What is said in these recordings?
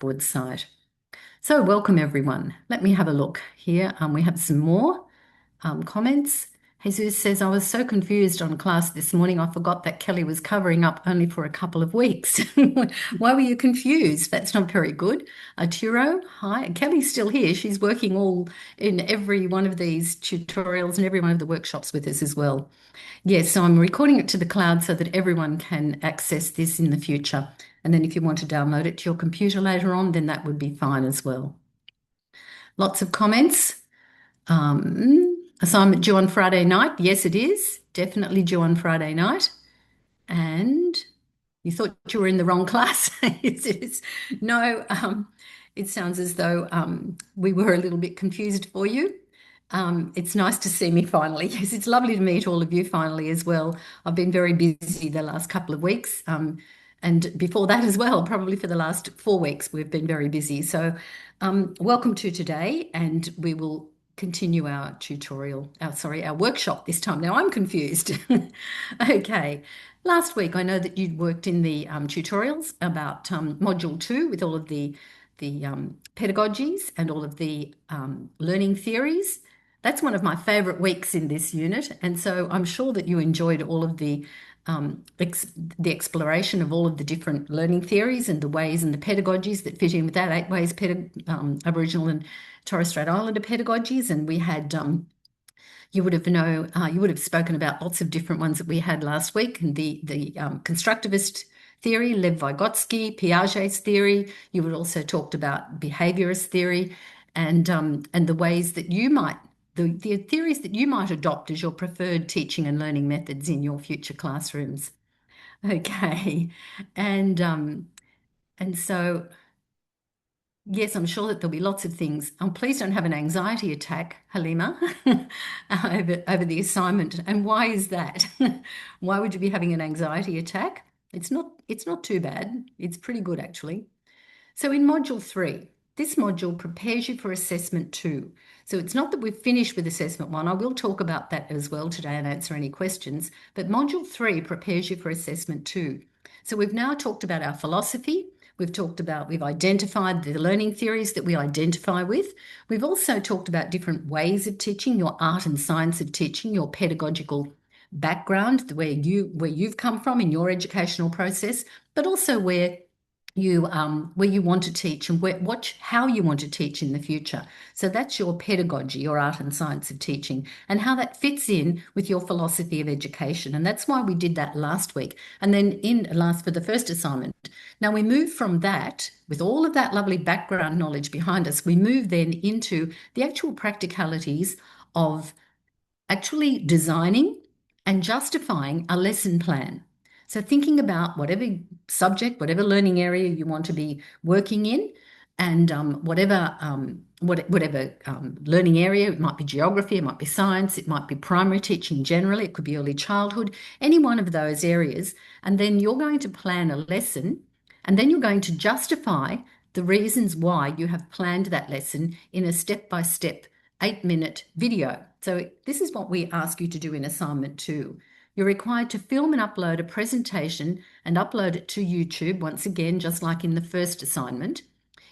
Blackboard site. So welcome everyone. Let me have a look here. We have some more comments. Jesus says, I was so confused on class this morning. I forgot that Kelly was covering up only for a couple of weeks. Why were you confused? That's not very good. Turo, hi. Kelly's still here. She's working all in every one of these tutorials and every one of the workshops with us as well. Yes, so I'm recording it to the cloud so that everyone can access this in the future. And then if you want to download it to your computer later on, then that would be fine as well. Lots of comments. Assignment due on Friday night. Yes, it is. Definitely due on Friday night. And you thought you were in the wrong class. It is. No, it sounds as though we were a little bit confused for you. It's nice to see me finally. Yes, it's lovely to meet all of you finally as well. I've been very busy the last couple of weeks. And before that as well, probably for the last 4 weeks, we've been very busy. So welcome to today, and we will continue our tutorial, our workshop this time. Now I'm confused. Okay. Last week, I know that you'd worked in the tutorials about Module 2 with all of the pedagogies and all of the learning theories. That's one of my favourite weeks in this unit, and so I'm sure that you enjoyed all of the exploration of all of the different learning theories and the ways and the pedagogies that fit in with that, 8 ways Aboriginal and Torres Strait Islander pedagogies, and we had you would have spoken about lots of different ones that we had last week, and the constructivist theory, Lev Vygotsky, Piaget's theory. You would also talked about behaviourist theory, and the ways that you might the theories that you might adopt as your preferred teaching and learning methods in your future classrooms. Okay, and so yes, I'm sure that there'll be lots of things. Please don't have an anxiety attack, Halima, over the assignment. And why is that? Why would you be having an anxiety attack? It's not too bad. It's pretty good actually. So in Module 3, this module prepares you for Assessment 2. So it's not that we've finished with Assessment 1. I will talk about that as well today and answer any questions. But Module 3 prepares you for Assessment 2. So we've now talked about our philosophy. We've identified the learning theories that we identify with. We've also talked about different ways of teaching, your art and science of teaching, your pedagogical background, where you've come from in your educational process, but also where you want to teach and how you want to teach in the future. So that's your pedagogy, your art and science of teaching, and how that fits in with your philosophy of education. And that's why we did that last week. And then for the first assignment. Now we move from that, with all of that lovely background knowledge behind us, we move then into the actual practicalities of actually designing and justifying a lesson plan. So thinking about whatever subject, whatever learning area you want to be working in, and whatever learning area, it might be geography, it might be science, it might be primary teaching generally, it could be early childhood, any one of those areas. And then you're going to plan a lesson, and then you're going to justify the reasons why you have planned that lesson in a step-by-step 8-minute video. So this is what we ask you to do in Assignment 2. You're required to film and upload a presentation and upload it to YouTube, once again, just like in the first assignment.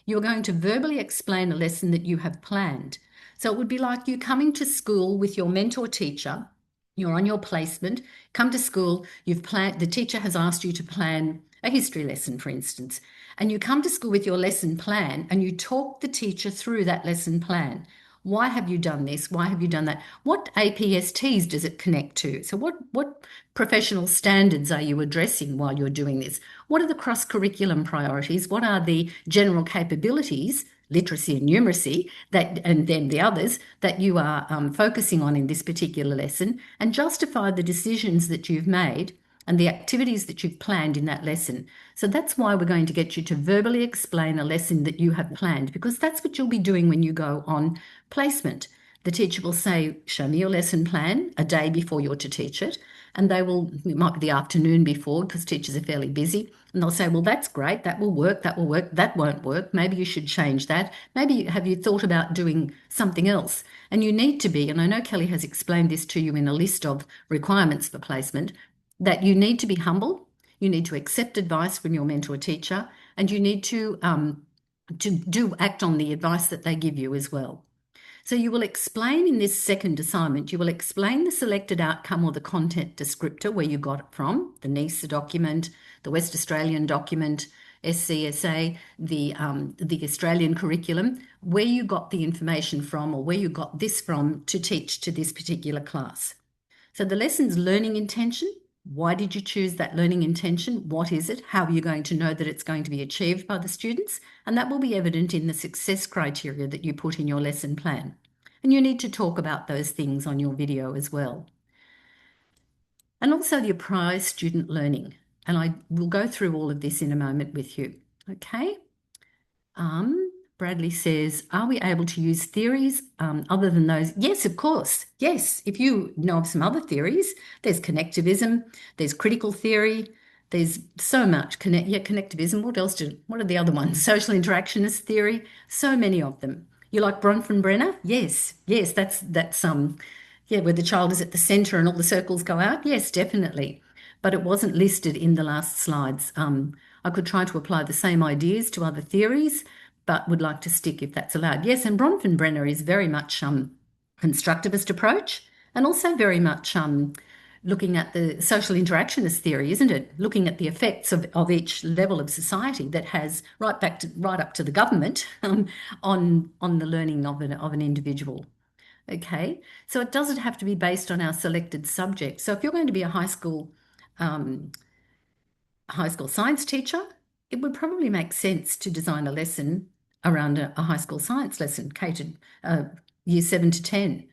You're going to verbally explain a lesson that you have planned. So it would be like you coming to school with your mentor teacher. You're on your placement, come to school, the teacher has asked you to plan a history lesson, for instance, and you come to school with your lesson plan and you talk the teacher through that lesson plan. Why have you done this? Why have you done that? What APSTs does it connect to? So what professional standards are you addressing while you're doing this? What are the cross-curriculum priorities? What are the general capabilities, literacy and numeracy, and then the others that you are focusing on in this particular lesson, and justify the decisions that you've made and the activities that you've planned in that lesson. So that's why we're going to get you to verbally explain a lesson that you have planned, because that's what you'll be doing when you go on placement. The teacher will say, show me your lesson plan a day before you're to teach it. And it might be the afternoon before because teachers are fairly busy. And they'll say, well, that's great. That will work. That will work. That won't work. Maybe you should change that. Maybe have you thought about doing something else? And you need to be, and I know Kelly has explained this to you in a list of requirements for placement, that you need to be humble, you need to accept advice from your mentor teacher, and you need to to act on the advice that they give you as well. So you will explain in this second assignment, you will explain the selected outcome or the content descriptor, where you got it from, the NISA document, the West Australian document, SCSA, the Australian curriculum, where you got the information from or where you got this from to teach to this particular class. So the lesson's learning intention. Why did you choose that learning intention? What is it? How are you going to know that it's going to be achieved by the students? And that will be evident in the success criteria that you put in your lesson plan. And you need to talk about those things on your video as well. And also your prior student learning. And I will go through all of this in a moment with you. Okay. Bradley says, are we able to use theories other than those? Yes, of course. Yes, if you know of some other theories, there's connectivism, there's critical theory, there's so much. Connectivism, what are the other ones? Social interactionist theory, so many of them. You like Bronfenbrenner? Yes, that's where the child is at the centre and all the circles go out. Yes, definitely. But it wasn't listed in the last slides. I could try to apply the same ideas to other theories, but would like to stick if that's allowed. Yes, and Bronfenbrenner is very much constructivist approach and also very much looking at the social interactionist theory, isn't it? Looking at the effects of each level of society that has right up to the government on the learning of an individual. Okay, so it doesn't have to be based on our selected subject. So if you're going to be a high school science teacher, it would probably make sense to design a lesson around a high school science lesson catered year 7 to 10.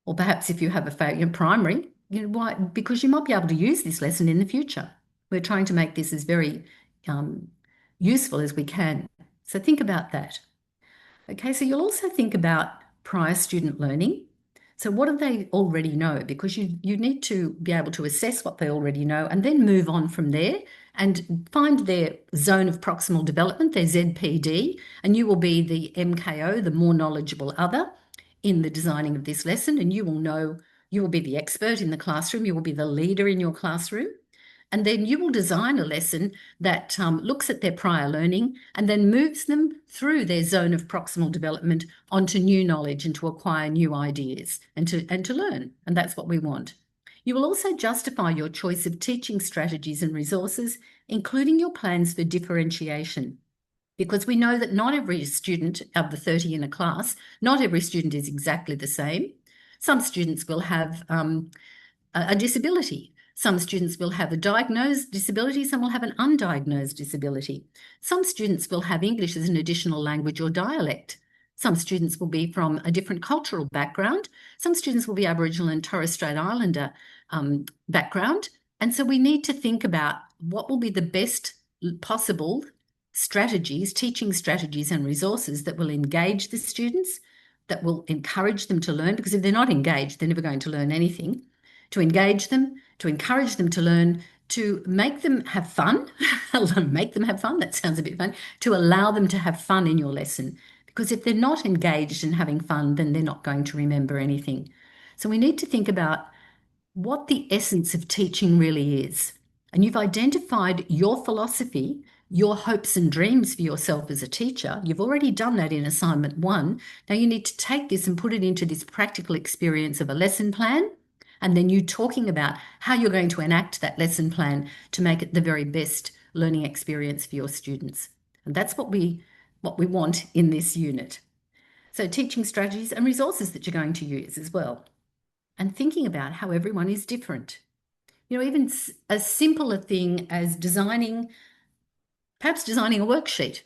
Or perhaps if you have a failure in primary, why? Because you might be able to use this lesson in the future. We're trying to make this as very useful as we can. So think about that. Okay, so you'll also think about prior student learning. So what do they already know? Because you need to be able to assess what they already know and then move on from there and find their zone of proximal development, their ZPD, and you will be the MKO, the more knowledgeable other, in the designing of this lesson, and you will be the expert in the classroom, you will be the leader in your classroom. And then you will design a lesson that looks at their prior learning and then moves them through their zone of proximal development onto new knowledge and to acquire new ideas and to learn. And that's what we want. You will also justify your choice of teaching strategies and resources, including your plans for differentiation. Because we know that not every student of the 30 in a class, not every student is exactly the same. Some students will have a disability. Some students will have a diagnosed disability, some will have an undiagnosed disability. Some students will have English as an additional language or dialect. Some students will be from a different cultural background. Some students will be Aboriginal and Torres Strait Islander background. And so we need to think about what will be the best possible strategies, teaching strategies and resources that will engage the students, that will encourage them to learn, because if they're not engaged, they're never going to learn anything. To engage them, to encourage them to learn, to make them have fun, make them have fun, that sounds a bit fun, to allow them to have fun in your lesson. Because if they're not engaged and having fun, then they're not going to remember anything. So we need to think about what the essence of teaching really is. And you've identified your philosophy, your hopes and dreams for yourself as a teacher. You've already done that in assignment 1. Now you need to take this and put it into this practical experience of a lesson plan. And then you talking about how you're going to enact that lesson plan to make it the very best learning experience for your students. And that's what we want in this unit. So teaching strategies and resources that you're going to use as well. And thinking about how everyone is different. Even as simple a thing as perhaps designing a worksheet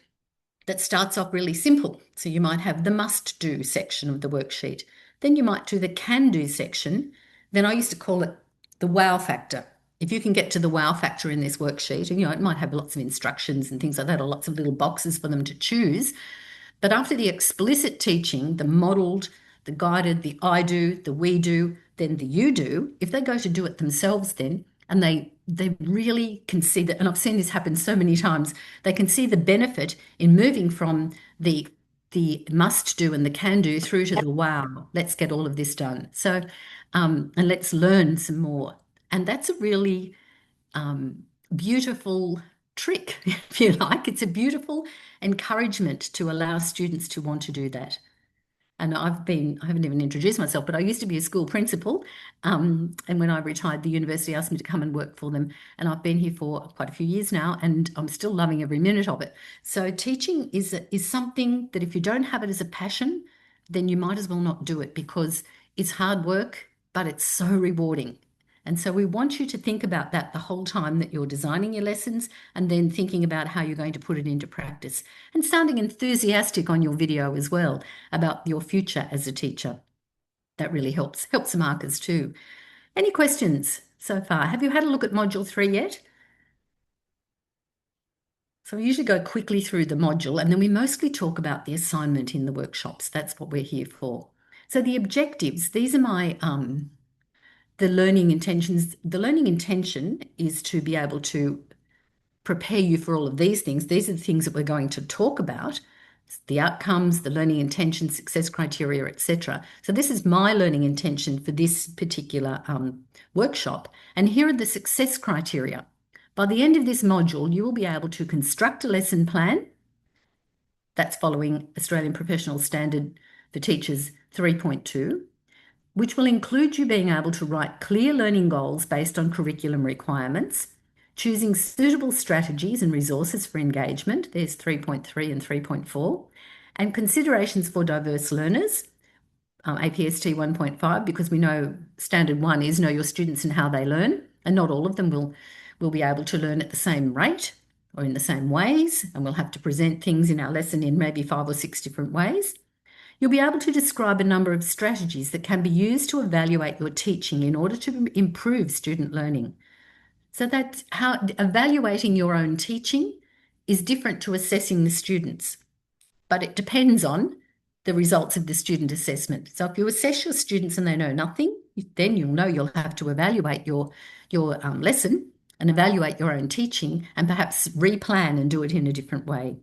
that starts off really simple. So you might have the must do section of the worksheet. Then you might do the can do section. Then I used to call it the wow factor. If you can get to the wow factor in this worksheet, and it might have lots of instructions and things like that, or lots of little boxes for them to choose. But after the explicit teaching, the modelled, the guided, the I do, the we do, then the you do, if they go to do it themselves then, and they really can see that, and I've seen this happen so many times, they can see the benefit in moving from the must do and the can do through to the wow, let's get all of this done. So, and let's learn some more. And that's a really beautiful trick, if you like. It's a beautiful encouragement to allow students to want to do that. And I haven't even introduced myself, but I used to be a school principal. And when I retired, the university asked me to come and work for them. And I've been here for quite a few years now, and I'm still loving every minute of it. So teaching is something that if you don't have it as a passion, then you might as well not do it because it's hard work, but it's so rewarding. And so we want you to think about that the whole time that you're designing your lessons and then thinking about how you're going to put it into practice and sounding enthusiastic on your video as well about your future as a teacher. That really helps the markers too. Any questions so far? Have you had a look at module 3 yet? So we usually go quickly through the module and then we mostly talk about the assignment in the workshops. That's what we're here for. So the objectives, these are my the learning intentions. The learning intention is to be able to prepare you for all of these things. These are the things that we're going to talk about, the outcomes, the learning intention, success criteria, etc. So this is my learning intention for this particular workshop. And here are the success criteria. By the end of this module, you will be able to construct a lesson plan. That's following Australian Professional Standard for Teachers 3.2, which will include you being able to write clear learning goals based on curriculum requirements, choosing suitable strategies and resources for engagement, there's 3.3 and 3.4, and considerations for diverse learners, APST 1.5, because we know standard 1 is know your students and how they learn, and not all of them will be able to learn at the same rate or in the same ways, and we'll have to present things in our lesson in maybe 5 or 6 different ways. You'll be able to describe a number of strategies that can be used to evaluate your teaching in order to improve student learning. So that's how evaluating your own teaching is different to assessing the students, but it depends on the results of the student assessment. So if you assess your students and they know nothing, then you'll know you'll have to evaluate your lesson and evaluate your own teaching and perhaps replan and do it in a different way.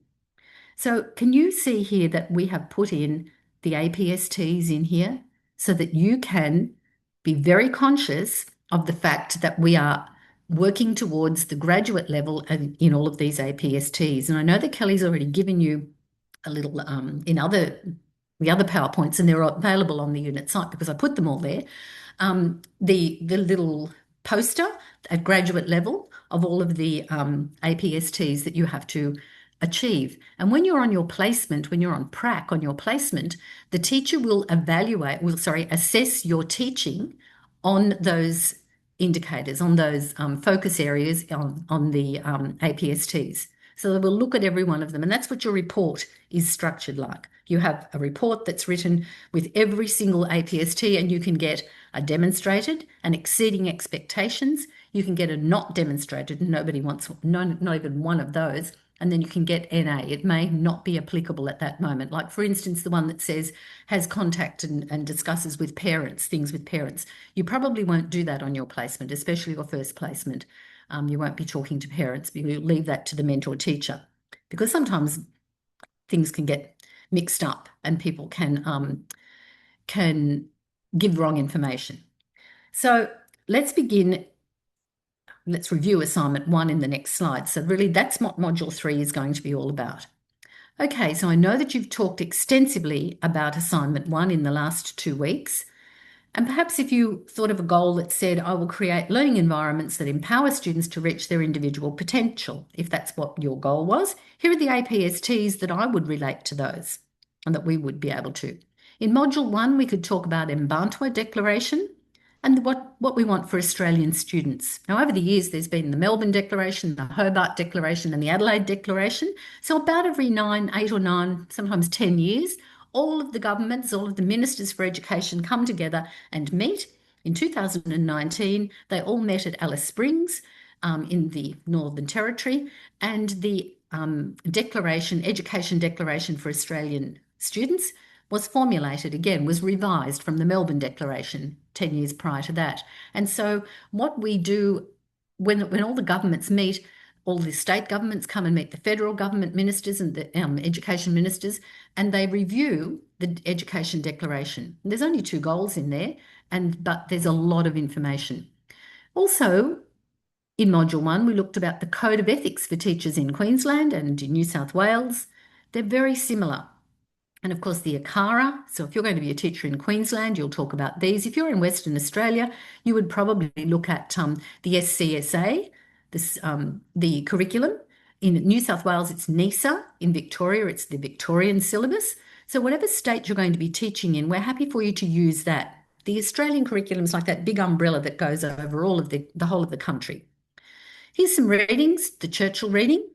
So can you see here that we have put in the APSTs in here so that you can be very conscious of the fact that we are working towards the graduate level in all of these APSTs. And I know that Kelly's already given you a little in the other PowerPoints, and they're available on the unit site because I put them all there. The little poster at graduate level of all of the APSTs that you have to achieve. And when you're on your placement, when you're on prac on your placement, the teacher will assess your teaching on those indicators, on those focus areas on the APSTs. So they will look at every one of them, and that's what your report is structured like. You have a report that's written with every single APST, and you can get a demonstrated and exceeding expectations. You can get a not demonstrated, and nobody wants not even one of those. And then you can get NA. It may not be applicable at that moment. Like, for instance, the one that says has contact and discusses with parents, things with parents. You probably won't do that on your placement, especially your first placement. You won't be talking to parents. You leave that to the mentor teacher because sometimes things can get mixed up and people can give wrong information. So let's begin. Let's review assignment 1 in the next slide. So really that's what module 3 is going to be all about. Okay, so I know that you've talked extensively about assignment 1 in the last 2 weeks. And perhaps if you thought of a goal that said, I will create learning environments that empower students to reach their individual potential, if that's what your goal was, here are the APSTs that I would relate to those and that we would be able to. In module 1, we could talk about Mbantua Declaration and what we want for Australian students. Now, over the years, there's been the Melbourne Declaration, the Hobart Declaration, and the Adelaide Declaration. So about every 8 or 9, sometimes 10 years, all of the governments, all of the ministers for education come together and meet. In 2019, they all met at Alice Springs in the Northern Territory, and the Education Declaration for Australian students was formulated again, was revised from the Melbourne Declaration 10 years prior to that. And so what we do when all the governments meet, all the state governments come and meet the federal government ministers and the education ministers, and they review the Education Declaration. And there's only 2 goals in there, but there's a lot of information. Also, In Module 1, we looked about the Code of Ethics for teachers in Queensland and in New South Wales. They're very similar. And of course, the ACARA. So if you're going to be a teacher in Queensland, you'll talk about these. If you're in Western Australia, you would probably look at the SCSA, the curriculum. In New South Wales, it's NISA. In Victoria, it's the Victorian syllabus. So whatever state you're going to be teaching in, we're happy for you to use that. The Australian curriculum is like that big umbrella that goes over all of the whole of the country. Here's some readings. The Churchill reading,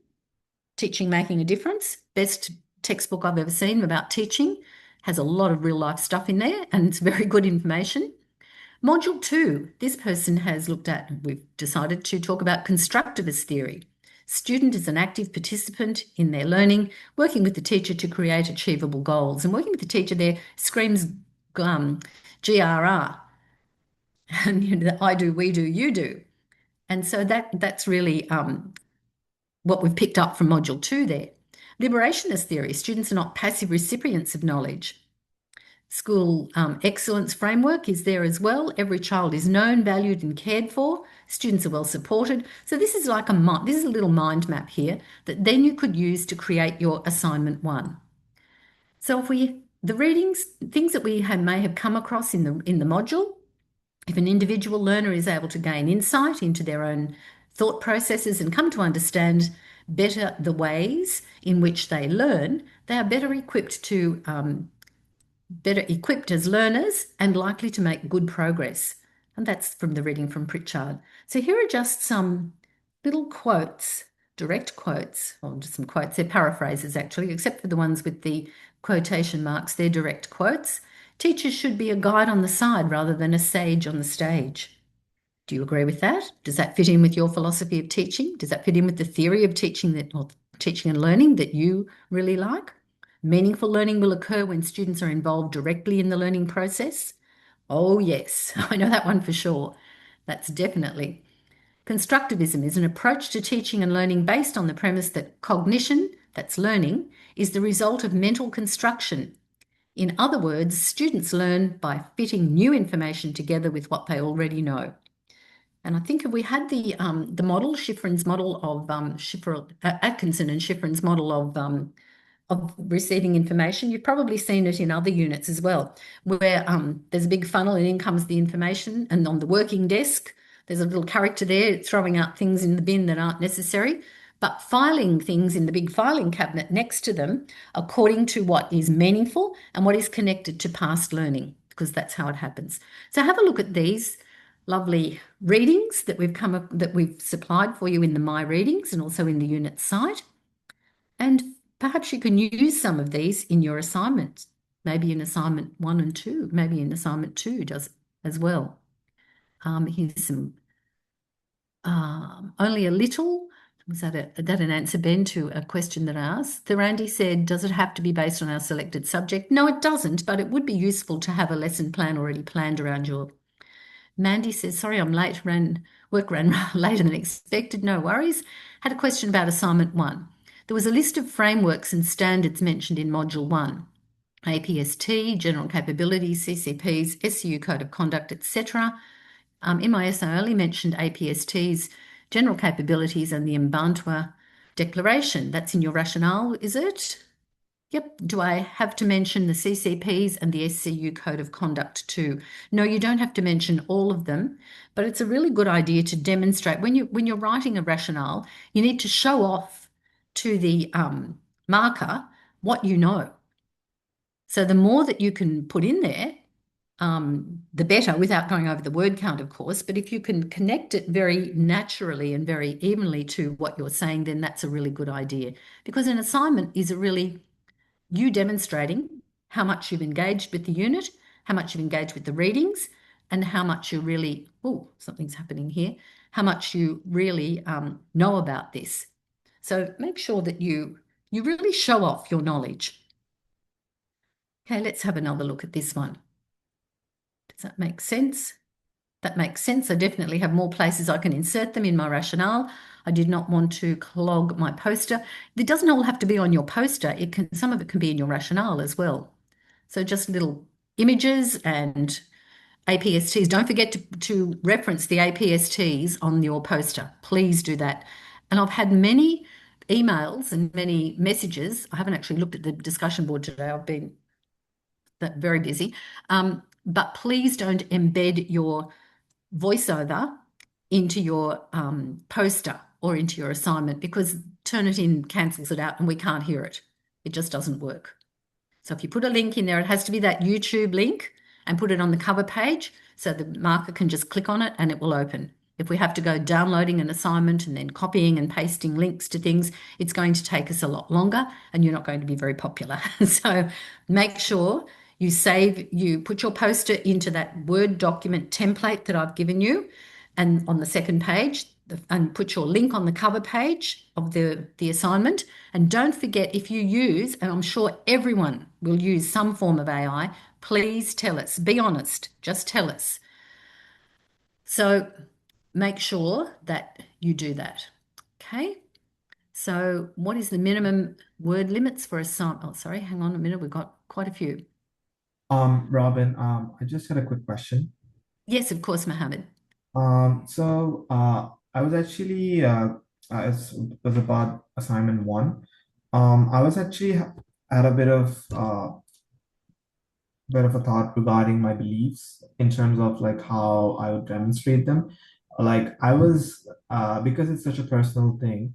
Teaching Making a Difference. Best textbook I've ever seen about teaching. Has a lot of real life stuff in there and it's very good information. Module 2, this person has looked at, we've decided to talk about constructivist theory. Student is an active participant in their learning, working with the teacher to create achievable goals. And working with the teacher there screams GRR. And the I do, we do, you do. And so that's really what we've picked up from Module 2 there. Liberationist theory, students are not passive recipients of knowledge. School excellence framework is there as well. Every child is known, valued and cared for. Students are well supported. So this is like this is a little mind map here that then you could use to create your assignment 1. So the readings, things that we may have come across in the module, if an individual learner is able to gain insight into their own thought processes and come to understand better the ways in which they learn, they are better equipped as learners and likely to make good progress. And that's from the reading from Pritchard. So here are just some little quotes, direct quotes, or just some quotes. They're paraphrases actually, except for the ones with the quotation marks. They're direct quotes. Teachers should be a guide on the side rather than a sage on the stage. Do you agree with that? Does that fit in with your philosophy of teaching? Does that fit in with the theory of teaching or teaching and learning that you really like? Meaningful learning will occur when students are involved directly in the learning process. Oh, yes, I know that one for sure. That's definitely. Constructivism is an approach to teaching and learning based on the premise that cognition, that's learning, is the result of mental construction. In other words, students learn by fitting new information together with what they already know. And I think if we had the model, Schifrin's model of Atkinson and Schifrin's model of receiving information. You've probably seen it in other units as well, where there's a big funnel and in comes the information, and on the working desk, there's a little character there throwing out things in the bin that aren't necessary, but filing things in the big filing cabinet next to them according to what is meaningful and what is connected to past learning, because that's how it happens. So have a look at these lovely readings that we've supplied for you in the My Readings and also in the unit site. And perhaps you can use some of these in your assignments, maybe in assignment 1 and 2, maybe in assignment 2 does as well. Here's some, only a little, was that an answer, Ben, to a question that I asked? Thorandi said, does it have to be based on our selected subject? No, it doesn't, but it would be useful to have a lesson plan already planned around your. Mandy says, sorry, I'm late, work ran later than expected, no worries. Had a question about assignment 1. There was a list of frameworks and standards mentioned in Module 1, APST, General Capabilities, CCPs, SCU Code of Conduct, etc. In my essay, I only mentioned APST's General Capabilities and the Mbantua Declaration. That's in your rationale, is it? Yep. Do I have to mention the CCPs and the SCU Code of Conduct too? No, you don't have to mention all of them, but it's a really good idea to demonstrate when you're writing a rationale, you need to show off to the marker what you know. So the more that you can put in there, the better, without going over the word count, of course. But if you can connect it very naturally and very evenly to what you're saying, then that's a really good idea. Because an assignment is you demonstrating how much you've engaged with the unit, how much you've engaged with the readings, and how much you really, oh, something's happening here, how much you really know about this. So make sure that you really show off your knowledge. Okay, let's have another look at this one. Does that make sense? That makes sense. I definitely have more places I can insert them in my rationale. I did not want to clog my poster. It doesn't all have to be on your poster. Some of it can be in your rationale as well. So just little images and APSTs. Don't forget to reference the APSTs on your poster. Please do that. And I've had many emails and many messages. I haven't actually looked at the discussion board today. I've been very busy. But please don't embed your voiceover into your poster or into your assignment, because Turnitin cancels it out and we can't hear it. It just doesn't work. So if you put a link in there, it has to be that YouTube link, and put it on the cover page so the marker can just click on it and it will open. If we have to go downloading an assignment and then copying and pasting links to things, it's going to take us a lot longer and you're not going to be very popular. So make sure you put your poster into that Word document template that I've given you, and on the second page, and put your link on the cover page of the assignment. And don't forget, if you use, and I'm sure everyone will use some form of AI, please tell us. Be honest, just tell us. So make sure that you do that. Okay. So what is the minimum word limits for assignment? Oh, sorry, hang on a minute. We've got quite a few. Robin, I just had a quick question. Yes, of course, Mohammed. I was actually it was about assignment one. I was actually had a bit of a thought regarding my beliefs in terms of like how I would demonstrate them. Like I was because it's such a personal thing.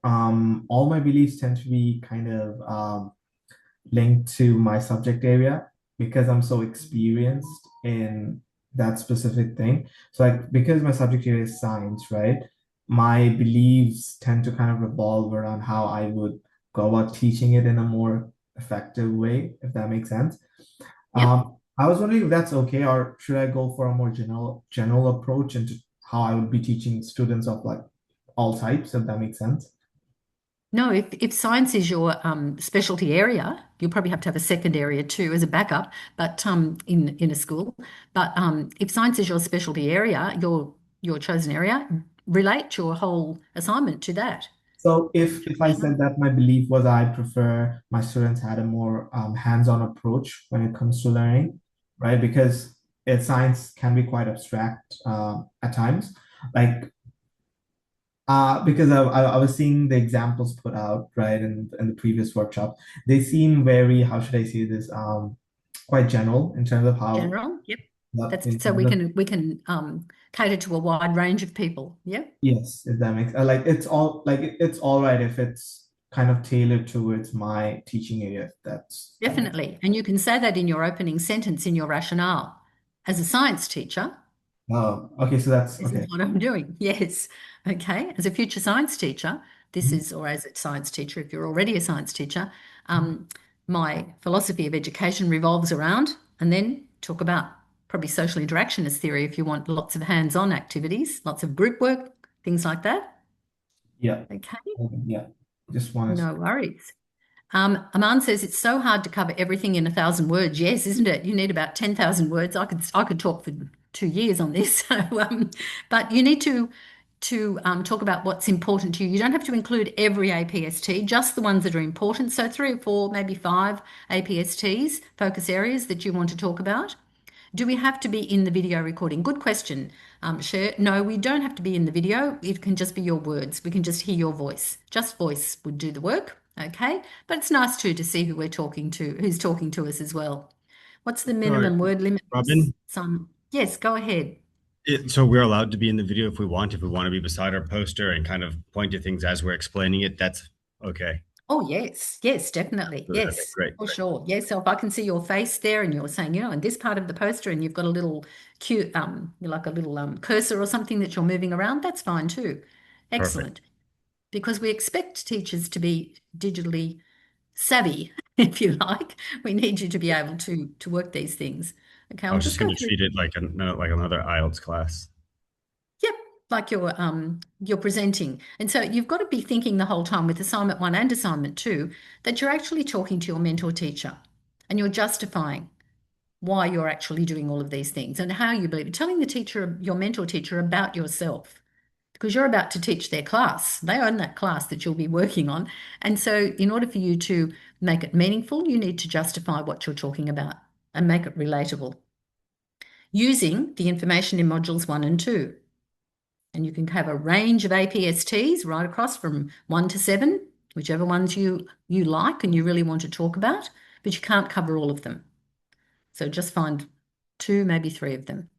All my beliefs tend to be kind of linked to my subject area because I'm so experienced in that specific thing. So like because my subject area is science, right? My beliefs tend to kind of revolve around how I would go about teaching it in a more effective way, if that makes sense. Yep. I was wondering if that's okay, or should I go for a more general approach into how I would be teaching students of like all types, if that makes sense? No, if science is your specialty area, you'll probably have to have a second area too as a backup, but in a school. But if science is your specialty area, your chosen area, relate your whole assignment to that. So if I said that my belief was I prefer my students had a more hands-on approach when it comes to learning, right? Because science can be quite abstract at times. Like because I was seeing the examples put out, right, in the previous workshop. They seem very, how should I say this, quite general in terms of how, General, yep. in That's so terms of, we can cater to a wide range of people. Yep, yes, if that makes like it's all right if it's kind of tailored towards my teaching area. If that makes. definitely. And you can say that in your opening sentence in your rationale. As a science teacher, Oh, okay, so that's this is okay. what I'm doing. Yes. Okay. As a future science teacher, this Mhm. is, or as a science teacher, if you're already a science teacher, um, my philosophy of education revolves around, and then talk about probably social interactionist theory if you want lots of hands-on activities, lots of group work, things like that. Yeah, Okay. okay, yeah. Just wanted to. No worries. Aman says it's so hard to cover everything in 1,000 words. Yes, isn't it? You need about 10,000 words. I could talk for 2 years on this. So, but you need to talk about what's important to you. You don't have to include every APST, just the ones that are important. So three or four, maybe five APSTs, focus areas that you want to talk about. Do we have to be in the video recording? Good question, Cher. No, we don't have to be in the video. It can just be your words. We can just hear your voice. Just voice would do the work, okay? But it's nice too to see who we're talking to, who's talking to us as well. What's the Sorry, minimum word limit for Robin. some? Yes, go ahead. So we're allowed to be in the video if we want. If we want to be beside our poster and kind of point to things as we're explaining it, that's okay. Oh, yes, yes, definitely. Okay, Yes, great, for great. sure. Yes, so if I can see your face there and you're saying, in this part of the poster and you've got a little cute, like a little cursor or something that you're moving around, that's fine too. Perfect. Excellent. Because we expect teachers to be digitally savvy, if you like. We need you to be able to work these things. Okay, I I'll was just just go going to through. treat it like like another IELTS class. Yep, like you're presenting. And so you've got to be thinking the whole time with assignment one and assignment two that you're actually talking to your mentor teacher and you're justifying why you're actually doing all of these things and how you believe, telling the teacher, your mentor teacher, about yourself, because you're about to teach their class. They own that class that you'll be working on. And so, in order for you to make it meaningful, you need to justify what you're talking about and make it relatable. using the information in modules 1 and 2. And you can have a range of APSTs right across from 1 to 7, whichever ones you like and you really want to talk about, but you can't cover all of them. So just find 2, maybe 3 of them.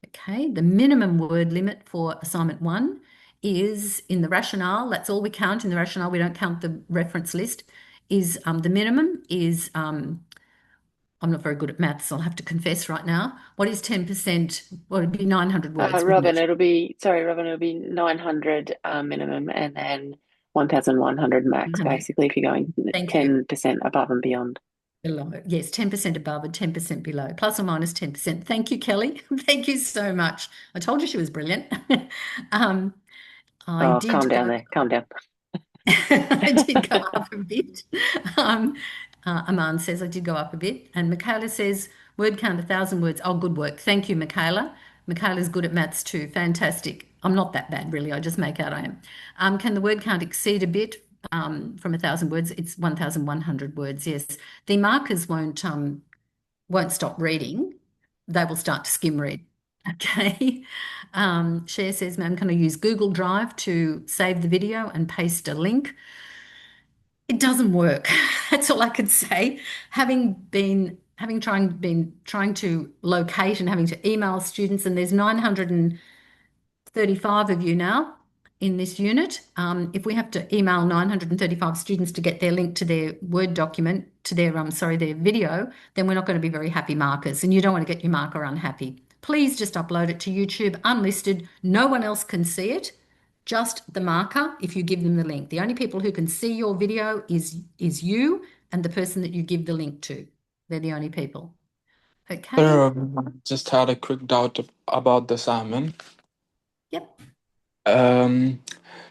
Okay, the minimum word limit for assignment 1 is in the rationale. That's all we count in the rationale. We don't count the reference list. Is the minimum is I'm not very good at maths, I'll have to confess right now. What is 10%? Well, it'd be 900 words, wouldn't Robin, it? Robin, it'll be 900 minimum and then 1,100 max, 100. basically, if you're going Thank you. 10% above and beyond. Below. Yes, 10% above and 10% below, plus or minus 10%. Thank you, Kelly. Thank you so much. I told you she was brilliant. I Oh, did calm go down there, calm down. I did go up a bit. Um, Aman says I did go up a bit. And Michaela says, word count 1,000 words. Oh, good work. Thank you, Michaela. Michaela's good at maths too. Fantastic. I'm not that bad, really. I just make out I am. Can the word count exceed a bit from 1,000 words? It's 1,100 words, yes. The markers won't stop reading. They will start to skim read. Okay. Cher says, ma'am, can I use Google Drive to save the video and paste a link? It doesn't work. That's all I could say. Having trying to locate and having to email students, and there's 935 of you now in this unit. If we have to email 935 students to get their link to their Word document, to their their video, then we're not going to be very happy markers, and you don't want to get your marker unhappy. Please just upload it to YouTube unlisted. No one else can see it. Just the marker if you give them the link. The only people who can see your video is you and the person that you give the link to. They're the only people. Okay. Just had a quick doubt about the salmon. Yep. Um,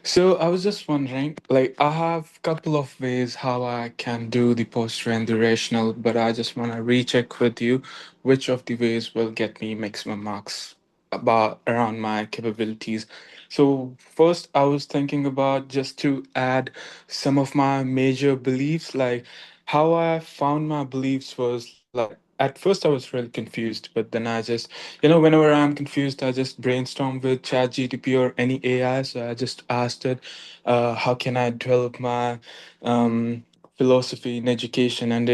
so I was just wondering, like I have a couple of ways how I can do the poster and the rational, but I just want to recheck with you which of the ways will get me maximum marks about around my capabilities. So first I was thinking about just to add some of my major beliefs, like how I found my beliefs was like at first I was really confused, but then I just whenever I'm confused, I just brainstorm with ChatGTP or any AI. So I just asked it, how can I develop my philosophy in education? And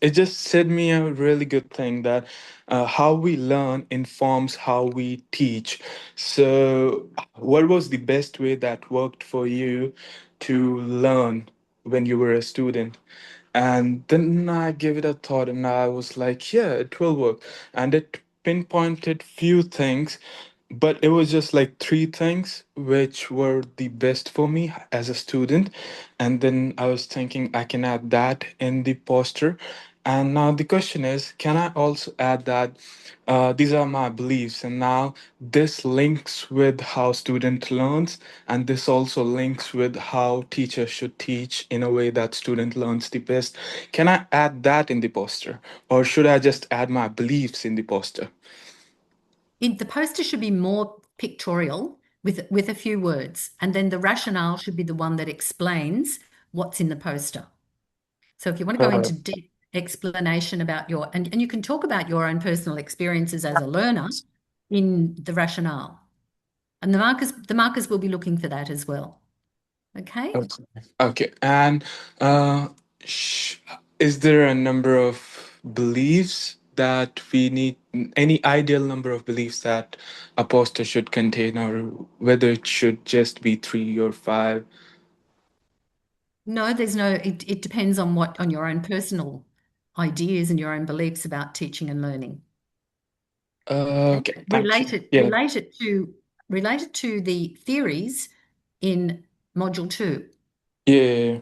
it just said me a really good thing that how we learn informs how we teach. So, what was the best way that worked for you to learn when you were a student? And then I gave it a thought and I was like, yeah, it will work. And it pinpointed few things, but it was just like three things which were the best for me as a student. And then I was thinking I can add that in the poster. And now the question is, can I also add that these are my beliefs, and now this links with how student learns, and this also links with how teachers should teach in a way that student learns the best. Can I add that in the poster, or should I just add my beliefs in the poster? The poster should be more pictorial with a few words, and then the rationale should be the one that explains what's in the poster. So if you want to go into deep explanation about and you can talk about your own personal experiences as a learner in the rationale. And the markers will be looking for that as well. Okay. Okay. Okay. And uh, sh is there a number of beliefs that we need, any ideal number of beliefs that a poster should contain, or whether it should just be three or five? No, there's no, it depends on your own personal ideas and your own beliefs about teaching and learning. Okay. Okay, thank you. Yeah, Relate it to the theories in module 2. yeah.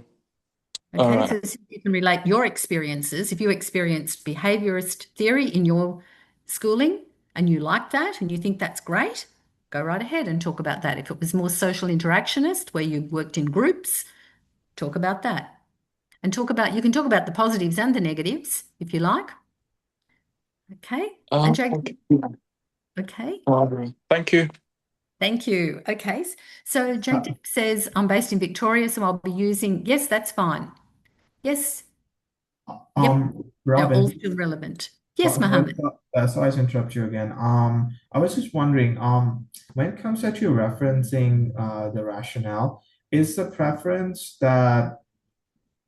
All Okay, right. so you can relate your experiences. If you experienced behaviorist theory in your schooling and you like that and you think that's great, go right ahead and talk about that. If it was more social interactionist, where you worked in groups, talk about that. And you can talk about the positives and the negatives if you like. Okay. And Jake, Okay. okay. All right. Thank you. Thank you. Okay. So Jake says, I'm based in Victoria, so I'll be using, yes, that's fine. Yes. Yep. They're all Robin, still relevant. Yes, what, Mohammed. Sorry to interrupt you again. I was just wondering, when it comes to you referencing the rationale, is the preference that,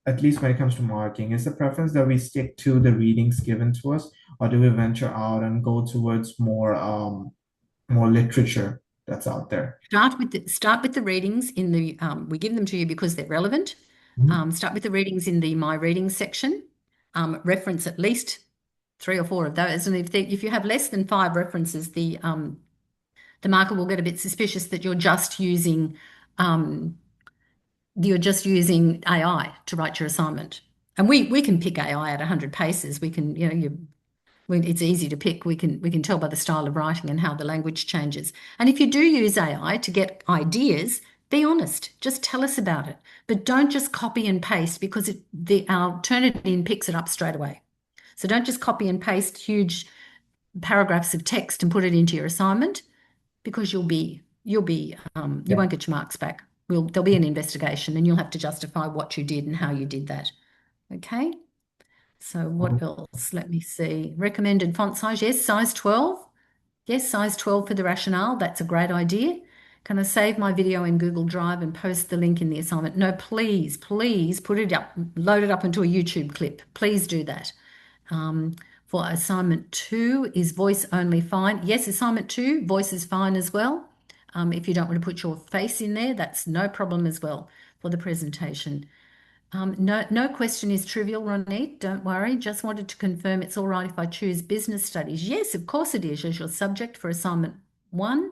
at least when it comes to marking, is the preference that we stick to the readings given to us, or do we venture out and go towards more literature that's out there? Start with the readings in the we give them to you because they're relevant. Mhm. Start with the readings in the My Readings section. Reference at least 3 or 4 of those, and if you have less than 5 references, the marker will get a bit suspicious that um, you're just using AI to write your assignment. And we can pick AI at 100 paces. We can, it's easy to pick. We can tell by the style of writing and how the language changes. And if you do use AI to get ideas, be honest. Just tell us about it. But don't just copy and paste, because our Turnitin picks it up straight away. So don't just copy and paste huge paragraphs of text and put it into your assignment, because you Yeah. won't get your marks back. There'll be an investigation and you'll have to justify what you did and how you did that. Okay. So what else? Let me see. Recommended font size. Yes, size 12. Yes, size 12 for the rationale. That's a great idea. Can I save my video in Google Drive and post the link in the assignment? No, please put it up, load it up into a YouTube clip. Please do that. For assignment 2, is voice only fine? Yes, assignment 2, voice is fine as well. If you don't want to put your face in there, that's no problem as well for the presentation. No question is trivial, Ronit. Don't worry. Just wanted to confirm it's all right if I choose business studies. Yes, of course it is, as your subject for assignment 1.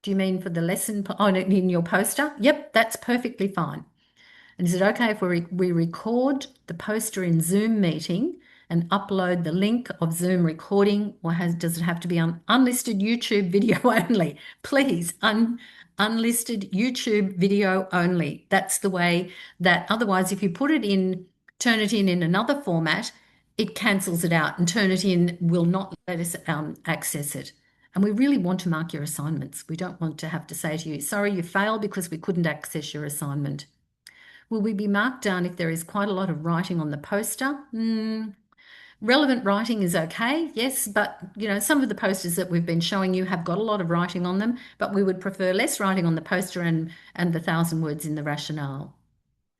Do you mean for the lesson? Oh, in your poster? Yep, that's perfectly fine. And is it okay if we record the poster in Zoom meeting and upload the link of Zoom recording, or does it have to be on unlisted YouTube video only? Please, unlisted YouTube video only. That's the way that, otherwise, if you turn it in another format, it cancels it out, and Turnitin will not let us access it. And we really want to mark your assignments. We don't want to have to say to you, sorry, you failed because we couldn't access your assignment. Will we be marked down if there is quite a lot of writing on the poster? Relevant writing is okay, yes, but some of the posters that we've been showing you have got a lot of writing on them, but we would prefer less writing on the poster and the 1,000 words in the rationale.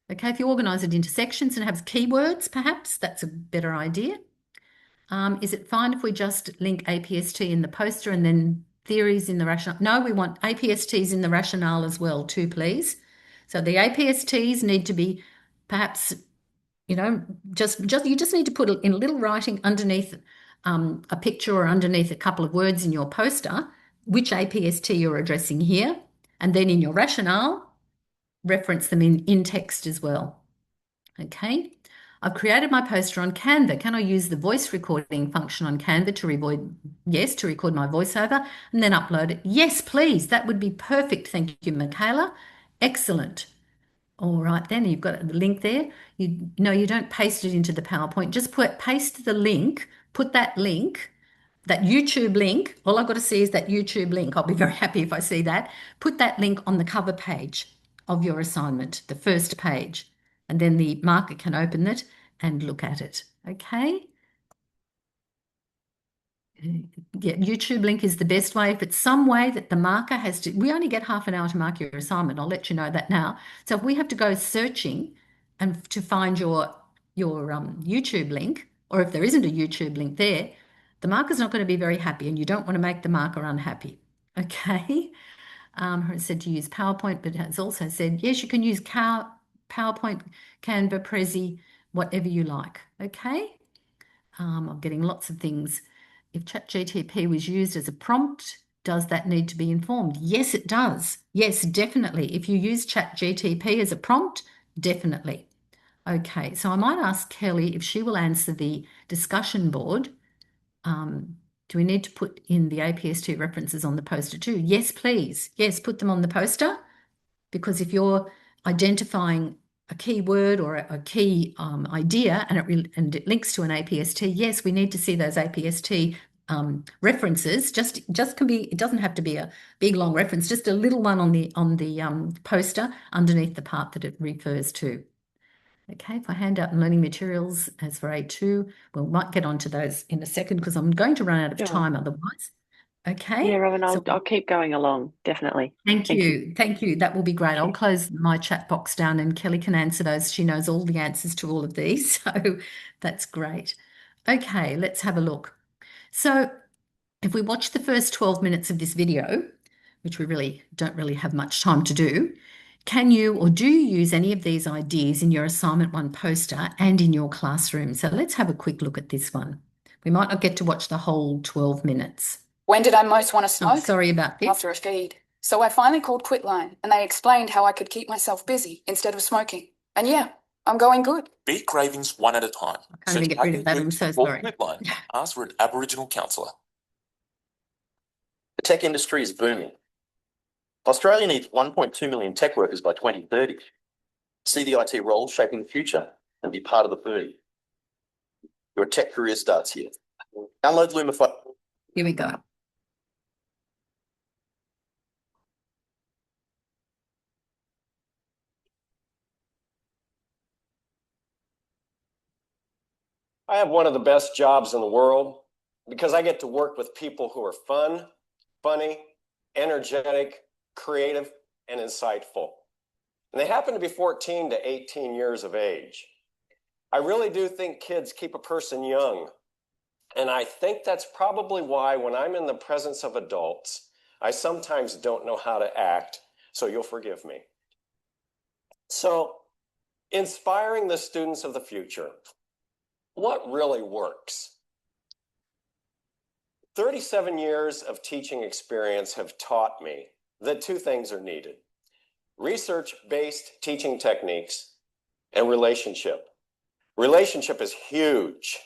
Okay, if you organise it into sections and have keywords, perhaps that's a better idea. Is it fine if we just link APST in the poster and then theories in the rationale? No, we want APSTs in the rationale as well too, please. So the APSTs need to be perhaps, just you just need to put in little writing underneath a picture or underneath a couple of words in your poster, which APST you're addressing here, and then in your rationale, reference them in text as well. Okay. I've created my poster on Canva. Can I use the voice recording function on Canva to record my voiceover and then upload it? Yes, please. That would be perfect. Thank you, Michaela. Excellent. All right, then you've got the link there. You don't paste it into the PowerPoint. Just paste the link, put that link, that YouTube link. All I've got to see is that YouTube link. I'll be very happy if I see that. Put that link on the cover page of your assignment, the first page, and then the marker can open it and look at it. Okay. Yeah, YouTube link is the best way. If it's some way that the marker we only get half an hour to mark your assignment. I'll let you know that now. So if we have to go searching and to find your YouTube link, or if there isn't a YouTube link there, the marker's not going to be very happy, and you don't want to make the marker unhappy. Okay. It said to use PowerPoint, but it's also said, yes, you can use PowerPoint, Canva, Prezi, whatever you like. Okay. I'm getting lots of things. If ChatGTP was used as a prompt, does that need to be informed? Yes, it does. Yes, definitely. If you use ChatGTP as a prompt, definitely. Okay, so I might ask Kelly if she will answer the discussion board. Do we need to put in the APST references on the poster too? Yes, please. Yes, put them on the poster, because if you're identifying a key word or a key idea and it links to an APST, yes, we need to see those APST references. Just can be, it doesn't have to be a big long reference, just a little one on the poster underneath the part that it refers to. Okay, if I hand out learning materials as for A2, we might get onto those in a second because I'm going to run out of Sure. time otherwise. Okay. Yeah, Robin, So I'll keep going along, definitely. thank Thank you. Thank you. That will be great. I'll close my chat box down and Kelly can answer those. She knows all the answers to all of these. So that's great. Okay, let's have a look. So if we watch the first 12 minutes of this video, which we really don't have much time to do, can you or do you use any of these ideas in your assignment 1 poster and in your classroom? So let's have a quick look at this one. We might not get to watch the whole 12 minutes. When did I most want to Oh, smoke? sorry about this. After a feed. So I finally called Quitline and they explained how I could keep myself busy instead of smoking. And yeah, I'm going good. Beat cravings one at a time. I can't even get rid of that. I'm so Call sorry. Quitline. Ask for an Aboriginal counsellor. The tech industry is booming. Australia needs 1.2 million tech workers by 2030. See the IT role shaping the future and be part of the boom. Your tech career starts here. Download Lumify. Here we go. I have one of the best jobs in the world because I get to work with people who are fun, funny, energetic, creative, and insightful. And they happen to be 14 to 18 years of age. I really do think kids keep a person young. And I think that's probably why when I'm in the presence of adults, I sometimes don't know how to act, so you'll forgive me. So, inspiring the students of the future. What really works? 37 years of teaching experience have taught me that two things are needed: research-based teaching techniques and relationship. Relationship is huge,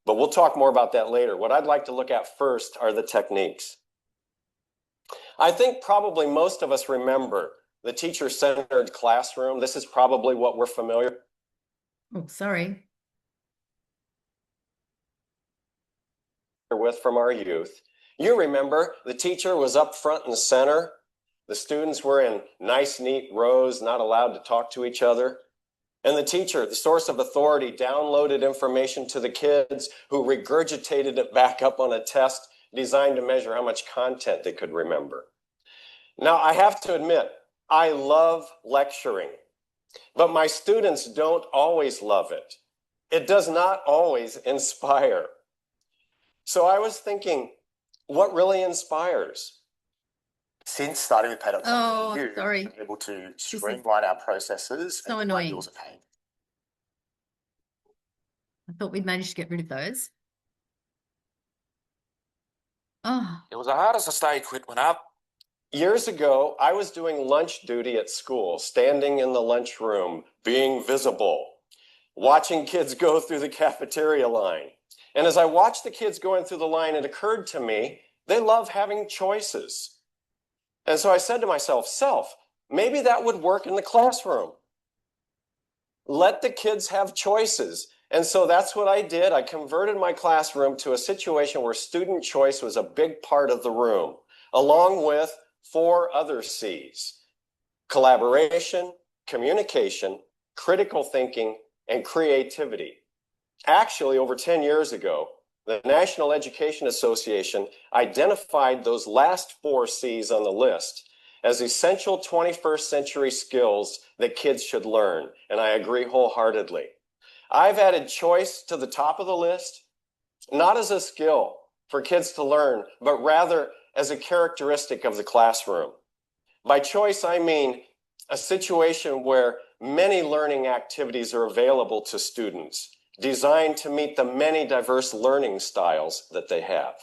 but we'll talk more about that later. What I'd like to look at first are the techniques. I think probably most of us remember the teacher-centered classroom. This is probably what we're familiar Oh, sorry. with from our youth. You remember the teacher was up front and center. The students were in nice, neat rows, not allowed to talk to each other. And the teacher, the source of authority, downloaded information to the kids who regurgitated it back up on a test designed to measure how much content they could remember. Now, I have to admit, I love lecturing, but my students don't always love it. It does not always inspire. So I was thinking, what really inspires? Since starting with pedagogy, Oh, you've sorry. been able to streamline our processes So and annoying. wheels of pain. I thought we'd managed to get rid of those. Oh, It was the hardest to stay quit when up. Years ago, I was doing lunch duty at school, standing in the lunchroom, being visible, watching kids go through the cafeteria line. And as I watched the kids going through the line, it occurred to me, they love having choices. And so I said to myself, maybe that would work in the classroom. Let the kids have choices. And so that's what I did. I converted my classroom to a situation where student choice was a big part of the room, along with 4 other C's: collaboration, communication, critical thinking, and creativity. Actually, over 10 years ago, the National Education Association identified those last 4 C's on the list as essential 21st century skills that kids should learn, and I agree wholeheartedly. I've added choice to the top of the list, not as a skill for kids to learn, but rather as a characteristic of the classroom. By choice, I mean a situation where many learning activities are available to students, designed to meet the many diverse learning styles that they have.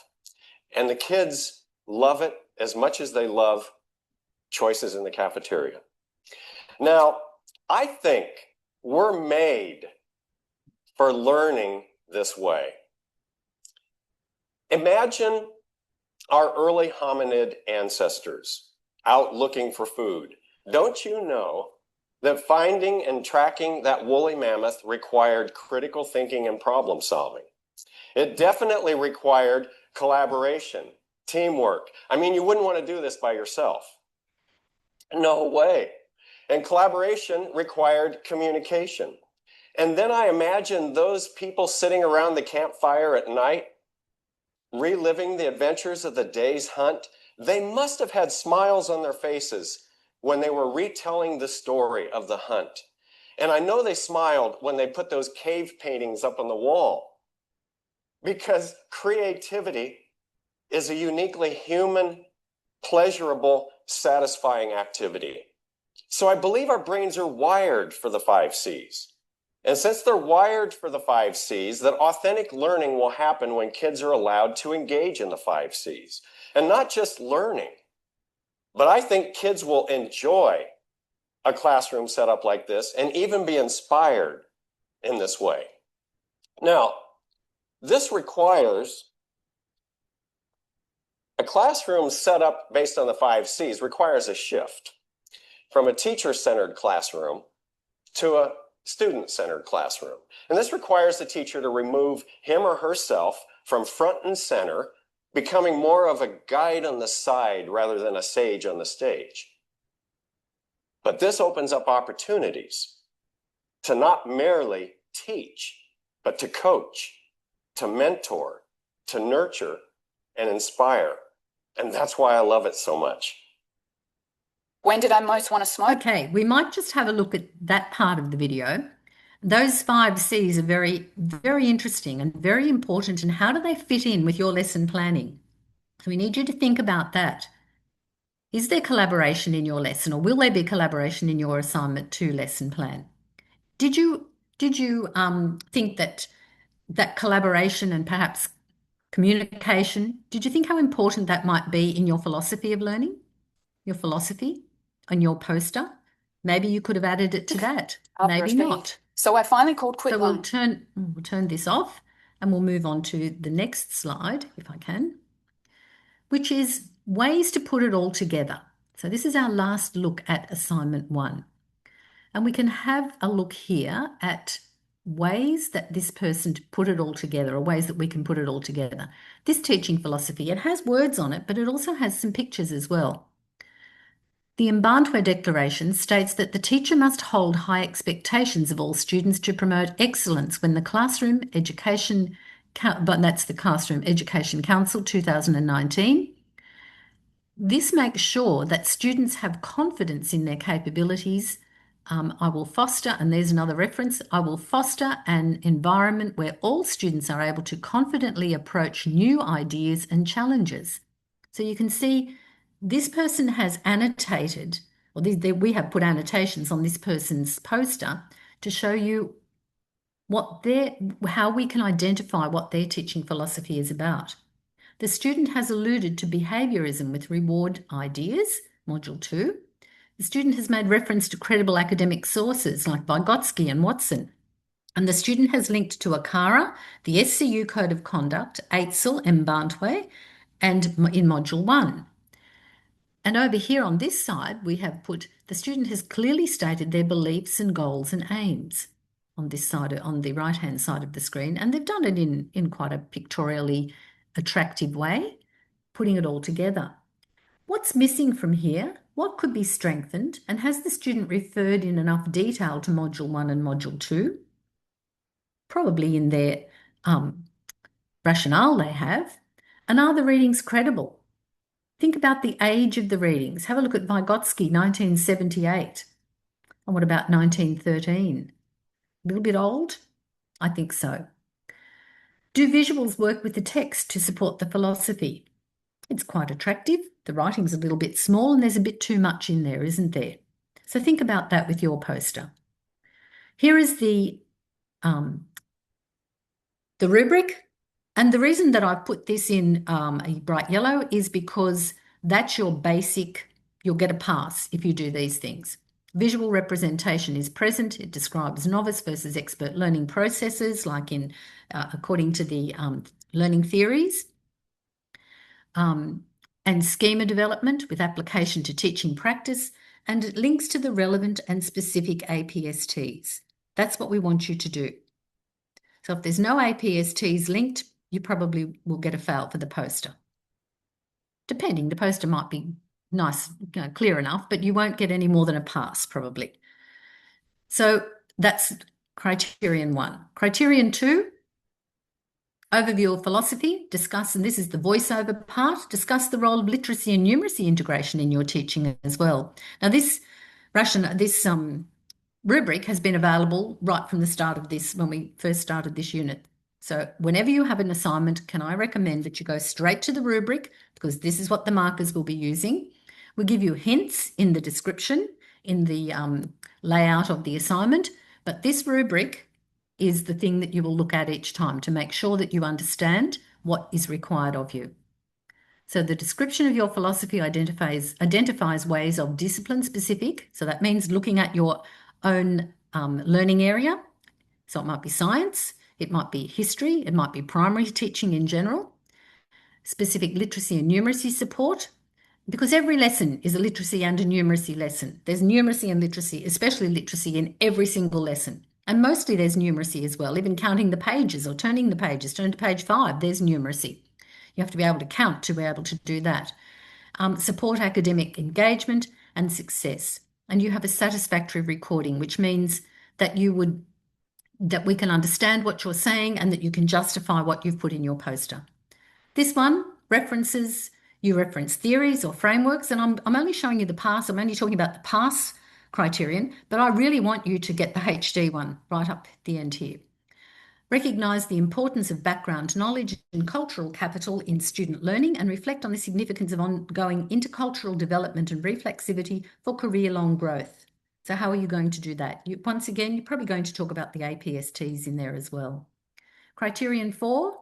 And the kids love it as much as they love choices in the cafeteria. Now, I think we're made for learning this way. Imagine our early hominid ancestors out looking for food. Don't you know that finding and tracking that woolly mammoth required critical thinking and problem solving? It definitely required collaboration, teamwork. I mean, you wouldn't want to do this by yourself. No way. And collaboration required communication. And then I imagine those people sitting around the campfire at night, reliving the adventures of the day's hunt. They must have had smiles on their faces when they were retelling the story of the hunt. And I know they smiled when they put those cave paintings up on the wall, because creativity is a uniquely human, pleasurable, satisfying activity. So I believe our brains are wired for the 5 C's. And since they're wired for the 5 C's, that authentic learning will happen when kids are allowed to engage in the 5 C's. And not just learning, but I think kids will enjoy a classroom setup like this and even be inspired in this way. Now, this requires a classroom setup based on the 5 C's requires a shift from a teacher-centered classroom to a student-centered classroom. And this requires the teacher to remove him or herself from front and center, becoming more of a guide on the side rather than a sage on the stage. But this opens up opportunities to not merely teach, but to coach, to mentor, to nurture, and inspire. And that's why I love it so much. When did I most want to smoke? Okay, we might just have a look at that part of the video. Those 5 C's are very, very interesting and very important. And how do they fit in with your lesson planning? So we need you to think about that. Is there collaboration in your lesson, or will there be collaboration in your assignment 2 lesson plan? Did you think that collaboration and perhaps communication, did you think how important that might be in your philosophy of learning? Your philosophy on your poster? Maybe you could have added it to that. After a Maybe speed. not. So I finally called So we'll Quitline. turn this off and we'll move on to the next slide, if I can, which is ways to put it all together. So this is our last look at assignment 1. And we can have a look here at ways that this person to put it all together, or ways that we can put it all together. This teaching philosophy, it has words on it, but it also has some pictures as well. The Mbantwe Declaration states that the teacher must hold high expectations of all students to promote excellence when the Classroom Education, but that's the Classroom Education Council 2019. This makes sure that students have confidence in their capabilities. I will foster, and there's another reference, I will foster an environment where all students are able to confidently approach new ideas and challenges. So you can see this person has annotated, or we have put annotations on this person's poster to show you how we can identify what their teaching philosophy is about. The student has alluded to behaviorism with reward ideas, Module 2. The student has made reference to credible academic sources like Vygotsky and Watson. And the student has linked to ACARA, the SCU Code of Conduct, AITSL, Mbantwe, and in Module 1. And over here on this side, we have put the student has clearly stated their beliefs and goals and aims on this side, on the right-hand side of the screen. And they've done it in quite a pictorially attractive way, putting it all together. What's missing from here? What could be strengthened? And has the student referred in enough detail to Module 1 and Module 2? Probably in their rationale they have. And are the readings credible? Think about the age of the readings. Have a look at Vygotsky, 1978. And what about 1913? A little bit old? I think so. Do visuals work with the text to support the philosophy? It's quite attractive. The writing's a little bit small and there's a bit too much in there, isn't there? So think about that with your poster. Here is the rubric. And the reason that I've put this in a bright yellow is because that's your basic, you'll get a pass if you do these things. Visual representation is present. It describes novice versus expert learning processes, like in according to the learning theories. And schema development with application to teaching practice, and it links to the relevant and specific APSTs. That's what we want you to do. So if there's no APSTs linked, you probably will get a fail for the poster. Depending, the poster might be nice, clear enough, but you won't get any more than a pass probably. So that's criterion 1. Criterion 2, overview of philosophy, discuss, and this is the voiceover part, discuss the role of literacy and numeracy integration in your teaching as well. Now this rubric has been available right from the start of this, when we first started this unit. So whenever you have an assignment, can I recommend that you go straight to the rubric, because this is what the markers will be using. We give you hints in the description, in the layout of the assignment, but this rubric is the thing that you will look at each time to make sure that you understand what is required of you. So the description of your philosophy identifies ways of discipline specific. So that means looking at your own learning area. So it might be science, it might be history, it might be primary teaching in general, specific literacy and numeracy support, because every lesson is a literacy and a numeracy lesson. There's numeracy and literacy, especially literacy, in every single lesson. And mostly there's numeracy as well, even counting the pages or turning the pages. Turn to page 5, there's numeracy. You have to be able to count to be able to do that. Support academic engagement and success. And you have a satisfactory recording, which means that we can understand what you're saying and that you can justify what you've put in your poster. This one references, you reference theories or frameworks, and I'm only showing you the pass. I'm only talking about the pass criterion, but I really want you to get the HD one right up at the end here. Recognise the importance of background knowledge and cultural capital in student learning, and reflect on the significance of ongoing intercultural development and reflexivity for career-long growth. So how are you going to do that? Once again, you're probably going to talk about the APSTs in there as well. Criterion 4,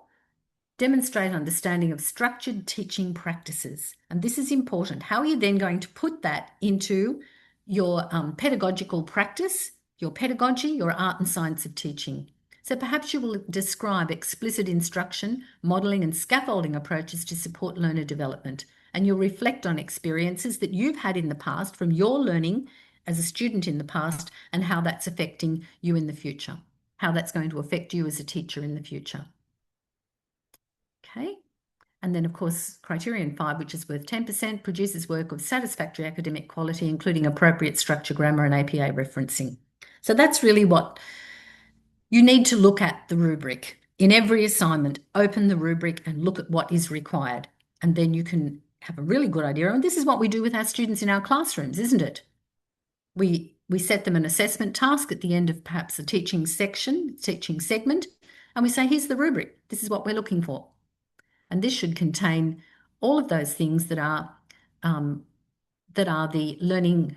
demonstrate understanding of structured teaching practices. And this is important. How are you then going to put that into your pedagogical practice, your pedagogy, your art and science of teaching? So perhaps you will describe explicit instruction, modelling and scaffolding approaches to support learner development. And you'll reflect on experiences that you've had in the past from your learning as a student in the past, and how that's affecting you in the future, how that's going to affect you as a teacher in the future. Okay. And then, of course, criterion 5, which is worth 10%, produces work of satisfactory academic quality, including appropriate structure, grammar and APA referencing. So that's really what you need to look at. The rubric. In every assignment, open the rubric and look at what is required. And then you can have a really good idea. And this is what we do with our students in our classrooms, isn't it? We set them an assessment task at the end of perhaps a teaching segment, and we say, here's the rubric. This is what we're looking for. And this should contain all of those things that are the learning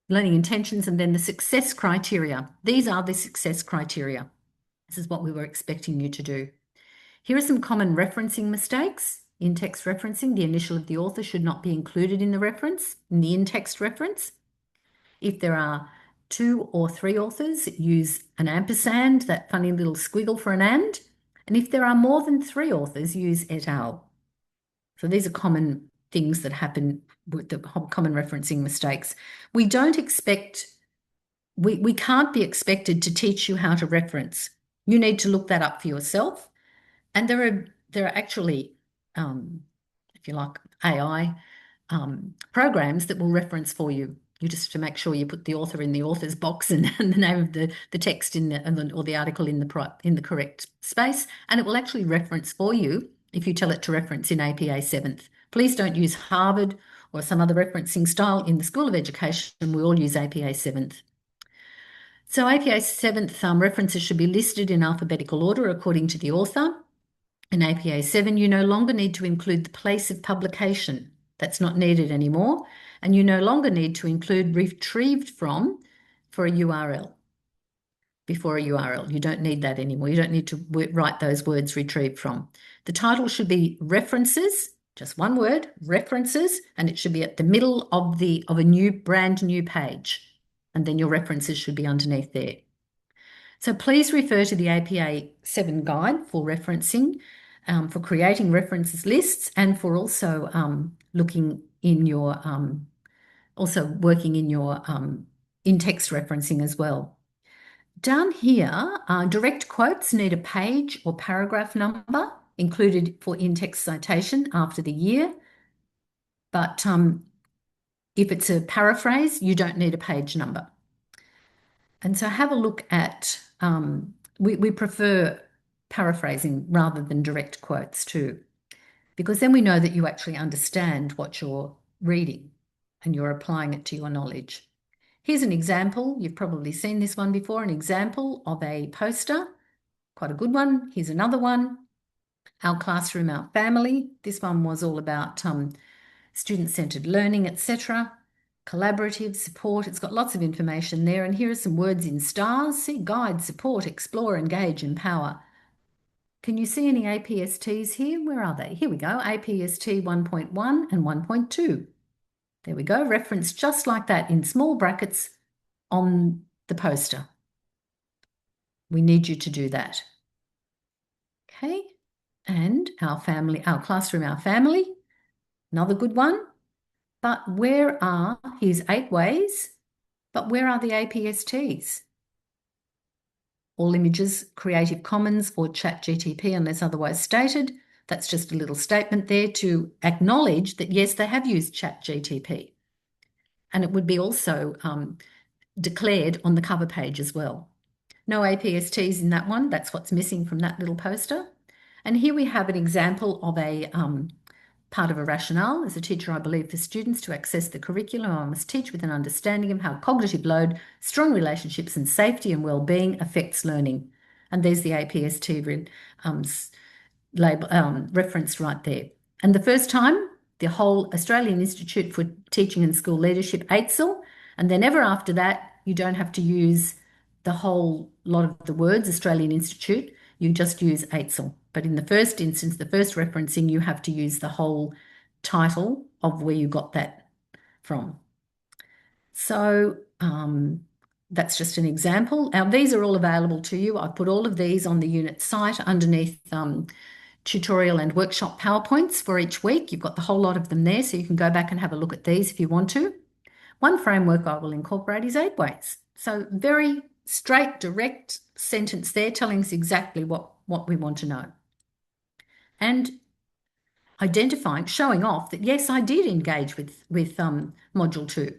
intentions, and then the success criteria. These are the success criteria. This is what we were expecting you to do. Here are some common referencing mistakes. In-text referencing, the initial of the author should not be included in the reference, in the in-text reference. If there are 2 or 3 authors, use an ampersand, that funny little squiggle for an and. And if there are more than 3 authors, use et al. So these are common things that happen with the common referencing mistakes. We don't expect, we can't be expected to teach you how to reference. You need to look that up for yourself. And there are actually, if you like, AI programs that will reference for you. You just have to make sure you put the author in the author's box and the name of the text or the article in the correct space, and it will actually reference for you if you tell it to reference in APA 7th. Please don't use Harvard or some other referencing style. In the School of Education, we all use APA 7th. So APA 7th references should be listed in alphabetical order according to the author. In APA 7, you no longer need to include the place of publication. That's not needed anymore. And you no longer need to include retrieved from for a URL. Before a URL, you don't need that anymore. You don't need to write those words retrieved from. The title should be references, just one word, references, and it should be at the middle of a brand new page. And then your references should be underneath there. So please refer to the APA 7 guide for referencing, for creating references lists, and for also looking in your, also working in your in-text referencing as well. Down here, direct quotes need a page or paragraph number included for in-text citation after the year. But if it's a paraphrase, you don't need a page number. And so have a look at we prefer paraphrasing rather than direct quotes too, because then we know that you actually understand what you're reading and you're applying it to your knowledge. Here's an example. You've probably seen this one before, an example of a poster, quite a good one. Here's another one. Our classroom, our family. This one was all about student-centered learning, etc. Collaborative, support. It's got lots of information there. And here are some words in stars. See, guide, support, explore, engage, empower. Can you see any APSTs here? Where are they? Here we go, APST 1.1 and 1.2. There we go, referenced just like that in small brackets on the poster. We need you to do that. Okay, and our family, our classroom, our family, another good one. But where are, here's 8 ways, but where are the APSTs? All images, Creative Commons or ChatGTP unless otherwise stated. That's just a little statement there to acknowledge that, yes, they have used ChatGTP. And it would be also declared on the cover page as well. No APSTs in that one. That's what's missing from that little poster. And here we have an example of a part of a rationale. As a teacher, I believe for students to access the curriculum, I must teach with an understanding of how cognitive load, strong relationships and safety and well-being affects learning. And there's the APST referenced right there. And the first time, the whole Australian Institute for Teaching and School Leadership, AITSL, and then ever after that, you don't have to use the whole lot of the words, Australian Institute, you just use AITSL. But in the first instance, the first referencing, you have to use the whole title of where you got that from. So that's just an example. Now, these are all available to you. I've put all of these on the unit site underneath tutorial and workshop PowerPoints for each week. You've got the whole lot of them there, so you can go back and have a look at these if you want to. One framework I will incorporate is 8 ways. So very straight, direct sentence there telling us exactly what we want to know. And identifying, showing off that, yes, I did engage with Module 2.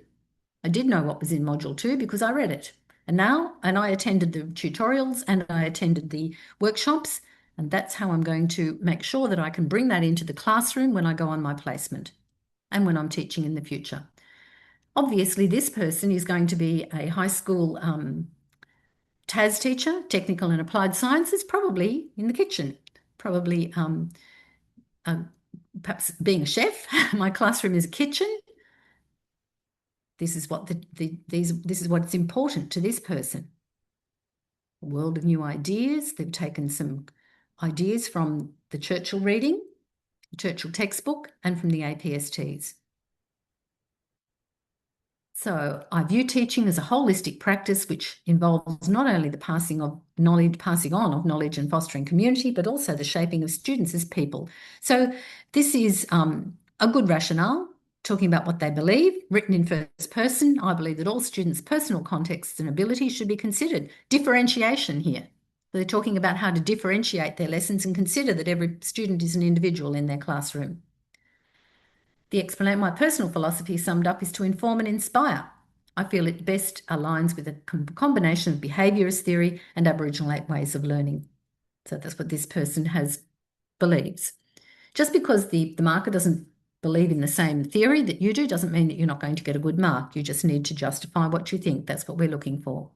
I did know what was in Module 2 because I read it. And I attended the tutorials and I attended the workshops, and that's how I'm going to make sure that I can bring that into the classroom when I go on my placement and when I'm teaching in the future. Obviously, this person is going to be a high school TAS teacher, technical and applied sciences, probably in the kitchen, probably perhaps being a chef. My classroom is a kitchen. This is what this is what's important to this person. A world of new ideas. They've taken some ideas from the Churchill reading, the Churchill textbook, and from the APSTs. So I view teaching as a holistic practice which involves not only the passing on of knowledge and fostering community, but also the shaping of students as people. So this is a good rationale, talking about what they believe, written in first person. I believe that all students' personal contexts and abilities should be considered. Differentiation here. They're talking about how to differentiate their lessons and consider that every student is an individual in their classroom. My personal philosophy summed up is to inform and inspire. I feel it best aligns with a combination of behaviourist theory and Aboriginal 8 ways of learning. So that's what this person believes. Just because the marker doesn't believe in the same theory that you do doesn't mean that you're not going to get a good mark. You just need to justify what you think. That's what we're looking for.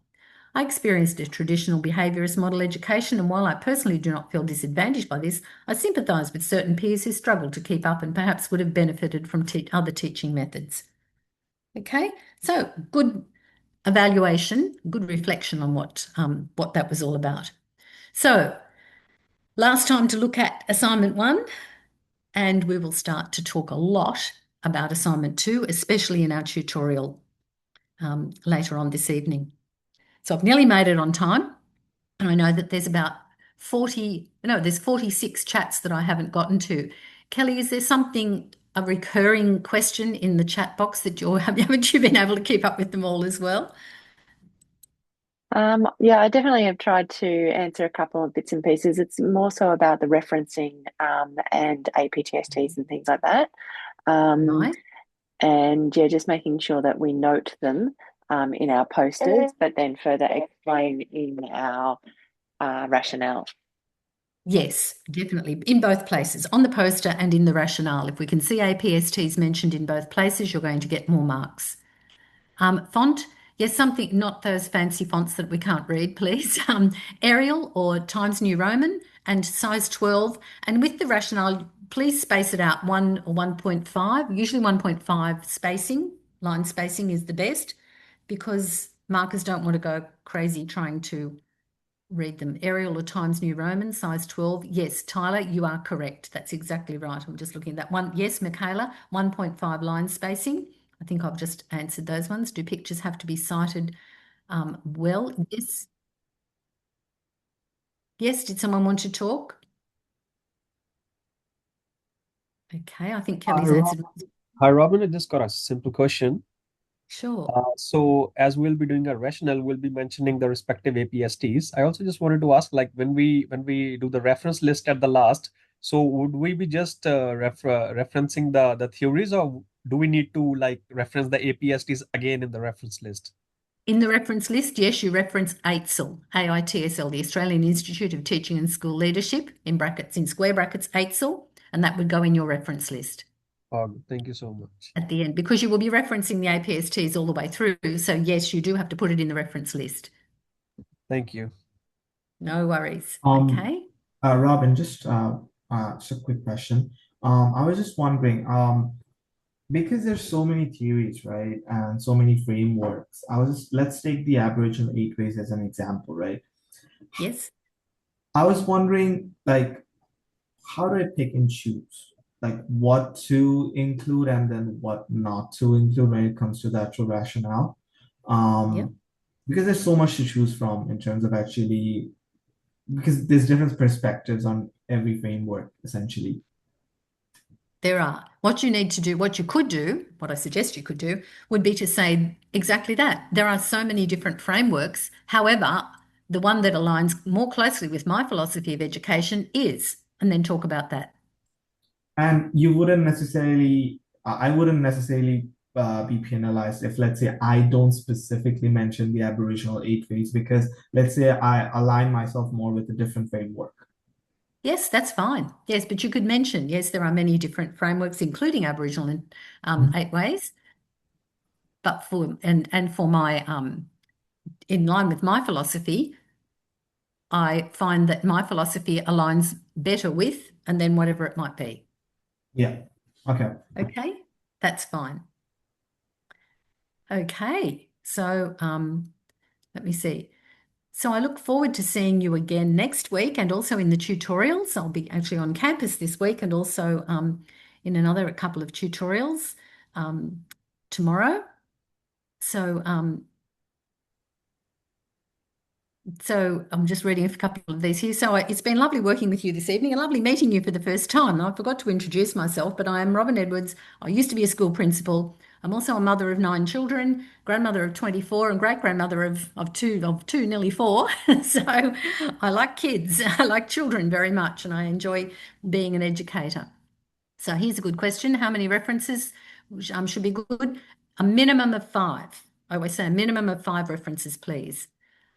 I experienced a traditional behaviourist model education, and while I personally do not feel disadvantaged by this, I sympathise with certain peers who struggle to keep up and perhaps would have benefited from other teaching methods. Okay, so good evaluation, good reflection on what that was all about. So last time to look at assignment 1, and we will start to talk a lot about assignment 2, especially in our tutorial later on this evening. So I've nearly made it on time, and I know that there's about 46 chats that I haven't gotten to. Kelly, is there a recurring question in the chat box that haven't you been able to keep up with them all as well? Yeah, I definitely have tried to answer a couple of bits and pieces. It's more so about the referencing and APTSTs and things like that. Right. And yeah, just making sure that we note them. in our posters, but then further explain in our rationale. Yes, definitely. In both places, on the poster and in the rationale. If we can see APSTs mentioned in both places, you're going to get more marks. Font, yes, something, not those fancy fonts that we can't read, please. Arial or Times New Roman and size 12. And with the rationale, please space it out 1 or 1.5. Usually 1.5 spacing, line spacing is the best because markers don't want to go crazy trying to read them. Arial or Times New Roman, size 12. Yes, Tyler, you are correct. That's exactly right. I'm just looking at that one. Yes, Michaela, 1.5 line spacing. I think I've just answered those ones. Do pictures have to be cited well? Yes. Yes, did someone want to talk? Okay, I think Kelly's answered. Hi, Robin. I just got a simple question. Sure. So as we'll be doing a rationale, we'll be mentioning the respective APSTs. I also just wanted to ask, like when we do the reference list at the last, so would we be just referencing the theories, or do we need to like reference the APSTs again in the reference list? In the reference list, yes, you reference AITSL, AITSL, the Australian Institute of Teaching and School Leadership, in brackets, in square brackets, AITSL, and that would go in your reference list Thank you so much. at the end, because you will be referencing the APSTs all the way through. So yes, you do have to put it in the reference list. Thank you. No worries. Okay. Robin, just a quick question. I was just wondering, because there's so many theories, right, and so many frameworks, let's take the Aboriginal 8 ways as an example, right? Yes. I was wondering, like, how do I pick and choose? Like, what to include and then what not to include when it comes to the actual rationale? Yep. Because there's so much to choose from in terms of actually, because there's different perspectives on every framework, essentially. There are. What you need to do, what you could do, what I suggest you could do, would be to say exactly that. There are so many different frameworks. However, the one that aligns more closely with my philosophy of education is, and then talk about that. And you wouldn't necessarily, I wouldn't necessarily be penalized if, let's say, I don't specifically mention the Aboriginal 8 ways because, let's say, I align myself more with a different framework. Yes, that's fine. Yes, but you could mention, yes, there are many different frameworks, including Aboriginal and 8 ways. But for my in line with my philosophy, I find that my philosophy aligns better with, and then whatever it might be. Yeah. Okay. Okay, that's fine. Okay, so let me see. So I look forward to seeing you again next week and also in the tutorials. I'll be actually on campus this week and also in a couple of tutorials tomorrow. So I'm just reading a couple of these here. So it's been lovely working with you this evening and lovely meeting you for the first time. I forgot to introduce myself, but I am Robin Edwards. I used to be a school principal. I'm also a mother of 9 children, grandmother of 24, and great-grandmother of two, nearly 4. So I like kids, I like children very much, and I enjoy being an educator. So here's a good question. How many references should be good? A minimum of 5. I always say a minimum of 5 references, please.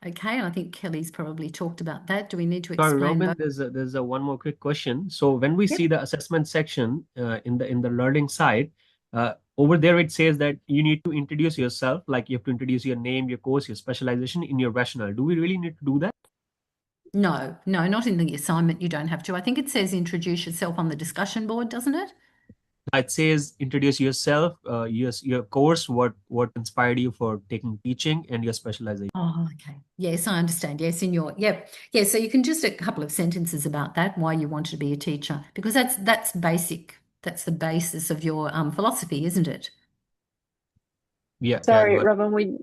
Okay, and I think Kelly's probably talked about that. Do we need to Sorry, explain Robin, both? there's a one more quick question. So when we Yep. see the assessment section in the learning side, over there it says that you need to introduce yourself, like you have to introduce your name, your course, your specialization in your rationale. Do we really need to do that? No, not in the assignment. You don't have to. I think it says introduce yourself on the discussion board, doesn't it? It says introduce yourself, your course, what inspired you for taking teaching, and your specialization. Oh, okay. Yes, I understand. Yes, yeah. So you can just a couple of sentences about that, why you wanted to be a teacher, because that's basic. That's the basis of your philosophy, isn't it? Yeah. Sorry, Robin, we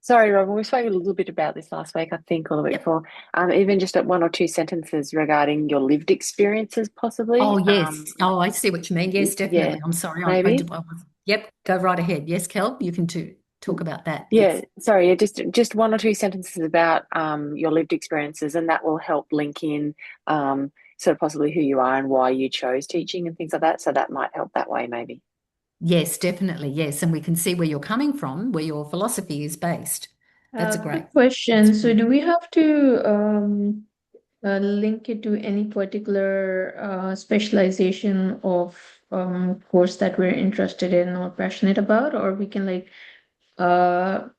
spoke a little bit about this last week, I think, or the week before. Even just at 1 or 2 sentences regarding your lived experiences, possibly. Oh, yes. I see what you mean. Yes, definitely. Yeah, I'm sorry. maybe. Yep, go right ahead. Yes, Kel, you can talk about that. Yeah, Yes. sorry, just 1 or 2 sentences about your lived experiences, and that will help link in sort of possibly who you are and why you chose teaching and things like that. So that might help that way, maybe. Yes, definitely. Yes. And we can see where you're coming from, where your philosophy is based. That's a great. Quick question. That's So good. do we have to link it to any particular specialization of course that we're interested in or passionate about, or we can like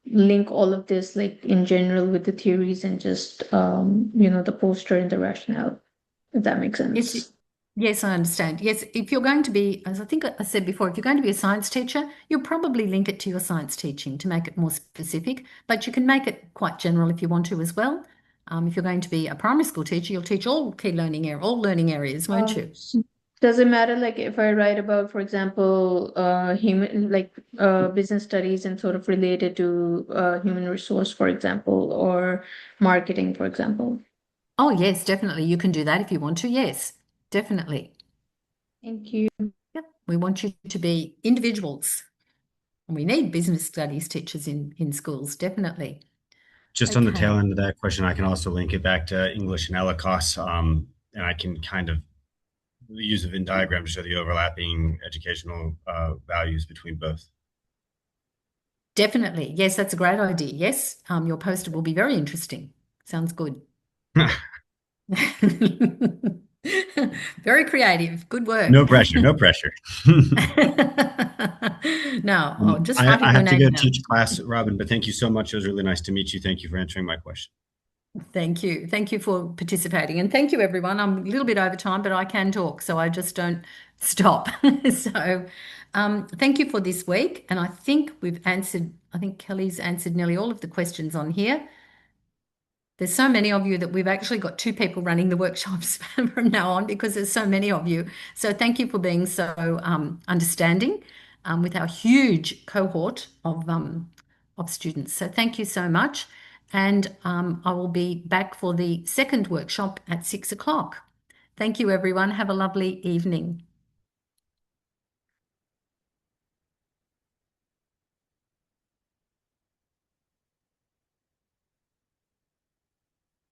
link all of this like in general with the theories and just the poster and the rationale, if that makes Yes, sense. yes, I understand. Yes, if you're going to be, as I think I said before, if you're going to be a science teacher, you'll probably link it to your science teaching to make it more specific, but you can make it quite general if you want to as well. If you're going to be a primary school teacher, you'll teach all key learning area, all learning areas, won't you? Does it matter like if I write about, for example, human like business studies and sort of related to human resource, for example, or marketing, for example? Oh, yes, definitely. You can do that if you want to. Yes, definitely. Thank you. Yep. We want you to be individuals. And we need business studies teachers in schools, definitely. Just on the Okay. tail end of that question, I can also link it back to English and ELICOS, and I can kind of use a Venn diagram to show the overlapping educational values between both. Definitely. Yes, that's a great idea. Yes, your poster will be very interesting. Sounds good. Very creative. Good work. No pressure, no pressure. No, oh, just I writing your have to go name down. teach class, Robin, but thank you so much. It was really nice to meet you. Thank you for answering my question. Thank you. Thank you for participating. And thank you, everyone. I'm a little bit over time, but I can talk, so I just don't stop. So thank you for this week. And I think I think Kelly's answered nearly all of the questions on here. There's so many of you that we've actually got two people running the workshops from now on because there's so many of you. So thank you for being so understanding with our huge cohort of students. So thank you so much. And I will be back for the second workshop at 6 o'clock. Thank you, everyone. Have a lovely evening.